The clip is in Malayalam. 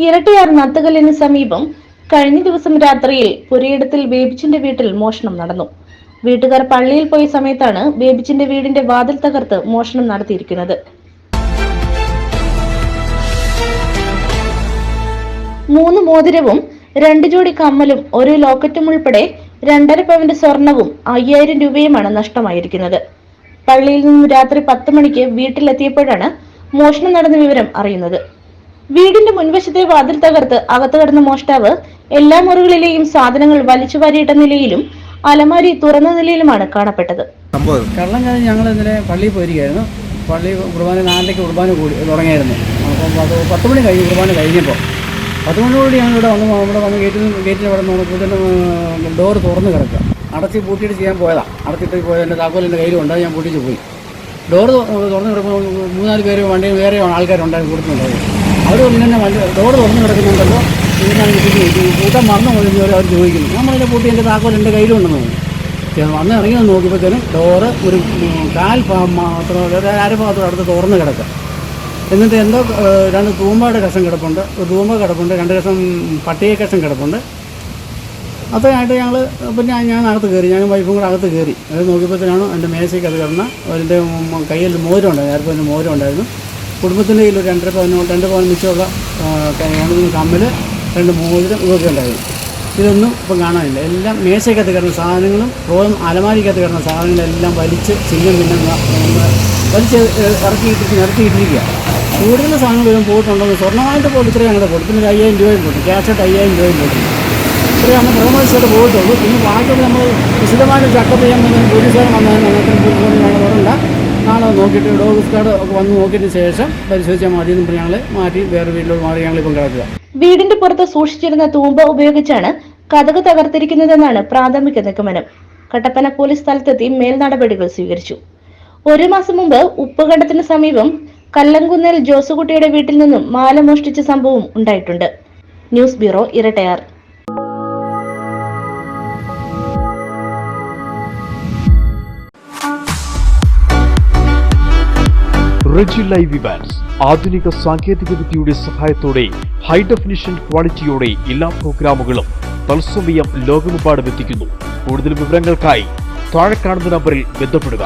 ഇരട്ടയാർ നത്തുകല്ലിന് സമീപം കഴിഞ്ഞ ദിവസം രാത്രിയിൽ പുരയിടത്തിൽ ബേബിച്ചിന്റെ വീട്ടിൽ മോഷണം നടന്നു. വീട്ടുകാർ പള്ളിയിൽ പോയ സമയത്താണ് ബേബിച്ചിന്റെ വീടിന്റെ വാതിൽ തകർത്ത് മോഷണം നടത്തിയിരിക്കുന്നത്. 3 മോതിരവും 2 ജോഡി കമ്മലും 1 ലോക്കറ്റും ഉൾപ്പെടെ 2.5 പവന്റെ സ്വർണവും 5000 രൂപയുമാണ് നഷ്ടമായിരിക്കുന്നത്. പള്ളിയിൽ നിന്നും രാത്രി 10 മണിക്ക് വീട്ടിലെത്തിയപ്പോഴാണ് മോഷണം നടന്ന വിവരം അറിയുന്നത്. വീടിന്റെ മുൻവശത്തെ വാതിൽ തകർത്ത് അകത്ത് കടന്ന മോഷ്ടാവ് എല്ലാ മുറികളിലെയും സാധനങ്ങൾ വലിച്ചുവാരിയിട്ട നിലയിലും അലമാരി തുറന്ന നിലയിലുമാണ് കാണപ്പെട്ടത്. കള്ളം കഴിഞ്ഞ് ഞങ്ങൾ ഇന്നലെ പള്ളിയിൽ പോയിരിക്കുകയായിരുന്നു. പള്ളി കുർബാന 4:00 കുർബാന കൂടി തുടങ്ങിയായിരുന്നു. അപ്പം 10 മണി കഴിഞ്ഞ് കുർബാന കഴിഞ്ഞപ്പോൾ 10 മണിയോടുകൂടി ഞങ്ങൾ ഇവിടെ വന്ന് ഗേറ്റിന് ഇവിടെ നോക്കുമ്പോൾ ഡോർ തുറന്ന് കിടക്കുക. അടച്ച് പൂട്ടിയിട്ട് ചെയ്യാൻ പോയതാണ്. അടച്ചിട്ട് പോയത് എൻ്റെ താക്കോലിൻ്റെ കയ്യിലുണ്ട്. ഞാൻ പൂട്ടിച്ച് പോയി. ഡോർ തുറന്ന് കിടക്കുമ്പോൾ 3-4 പേര് വണ്ടി വേറെ ആൾക്കാരുണ്ടായിരുന്നു കൊടുക്കുന്നുണ്ടായിരുന്നു. അവർ ഇങ്ങനെ വണ്ടി ഡോർ തുറന്ന് കിടക്കുന്നുണ്ടല്ലോ, ഇതിനാണ് കൂട്ടം മറന്നു പോയി അവർ ചോദിക്കുന്നു. നമ്മളതിൻ്റെ പൂട്ടി എൻ്റെ താക്കോൽ എൻ്റെ കയ്യിലുണ്ടെന്ന് തോന്നുന്നു. വന്ന് ഇറങ്ങി നോക്കിയപ്പോഴത്തേനും ഡോറ് ഒരു കാൽ മാത്രം അരഭാഗത്തോട് അടുത്ത് തുറന്ന് കിടക്കുക. എന്നിട്ട് എന്തോ 2 തൂമ്പയുടെ കഷം കിടപ്പുണ്ട്, ഒരു തൂമ്പ കിടപ്പുണ്ട്, 2 കഷം പട്ടിക കഷം കിടപ്പുണ്ട്. അത്രയായിട്ട് ഞങ്ങൾ പിന്നെ ഞാൻ അകത്ത് കയറി, ഞാനും വൈഫും കൂടെ അകത്ത് കയറി. അത് നോക്കിയപ്പോഴത്തേനാണ് എൻ്റെ മേശയ്ക്ക് അത് കിടന്ന അതിൻ്റെ കയ്യിൽ മോതിരം ഉണ്ടായിരുന്നു. നേരത്തെ തന്നെ മോതിരം ഉണ്ടായിരുന്നു. കുടുംബത്തിൻ്റെ കയ്യിൽ ഒരു 2 പവൻ മിച്ചമുള്ള കമ്മൽ, 2 മോതിരം ഇതൊക്കെ ഉണ്ടായിരുന്നു. ഇതൊന്നും ഇപ്പം കാണാനില്ല. എല്ലാം മേശയ്ക്കകത്ത് കിടന്ന സാധനങ്ങളും അലമാരിക്കകത്ത് കിടന്ന സാധനങ്ങളെല്ലാം വലിച്ച് വലിച്ച് ഇറക്കിയിട്ടിരിക്കുക. കൂടുതൽ സാധനങ്ങൾ വരും പോയിട്ടുണ്ടെന്ന് സ്വർണ്ണമായിട്ട് പോലും ഇത്രയും ഞങ്ങളുടെ പോയി. പിന്നെ 5000 രൂപയും പോയി, ക്യാഷായിട്ട് 5000 രൂപയും പോയി. ഇത്രയാണ് പ്രഥമമായിട്ട് പോയിട്ടുള്ളൂ. പിന്നെ ബാക്കിയൊക്കെ നമ്മൾ വിശദമായിട്ട് ചക്കപ്പ് ചെയ്യാൻ പോലീസുകാർ വന്നതിന് ഞങ്ങളോടല്ല. നാളെ നോക്കിയിട്ട് ഡോഗ് സ്ക്വാഡ് ഒക്കെ വന്ന് നോക്കിയതിന് ശേഷം പരിശോധിച്ചാൽ മതി എന്ന് ഞങ്ങൾ മാറ്റി വേറെ വീട്ടിലോട്ട് മാറി ഞങ്ങളിപ്പം കിടക്കുക. വീടിന്റെ പുറത്ത് സൂക്ഷിച്ചിരുന്ന തൂമ്പ ഉപയോഗിച്ചാണ് കതക് തകർത്തിരിക്കുന്നതെന്നാണ് പ്രാഥമിക നിഗമനം. കട്ടപ്പന പോലീസ് സ്ഥലത്തെത്തി മേൽ നടപടികൾ സ്വീകരിച്ചു. 1 മാസം മുമ്പ് ഉപ്പുകണ്ടത്തിന് സമീപം കല്ലംകുന്നേൽ ജോസുകുട്ടിയുടെ വീട്ടിൽ നിന്നും മാല മോഷ്ടിച്ച സംഭവം ഉണ്ടായിട്ടുണ്ട്. News bureau, Irattayar. Reji live events ആധുനിക സാങ്കേതികവിദ്യയുടെ സഹായത്തോടെ ഹൈ ഡെഫിനിഷൻ ക്വാളിറ്റിയോടെ എല്ലാ പ്രോഗ്രാമുകളും തത്സമയം ലോകമെമ്പാടും എത്തിക്കുന്നു. കൂടുതൽ വിവരങ്ങൾക്കായി താഴെ കാണുന്ന നമ്പറിൽ ബന്ധപ്പെടുക.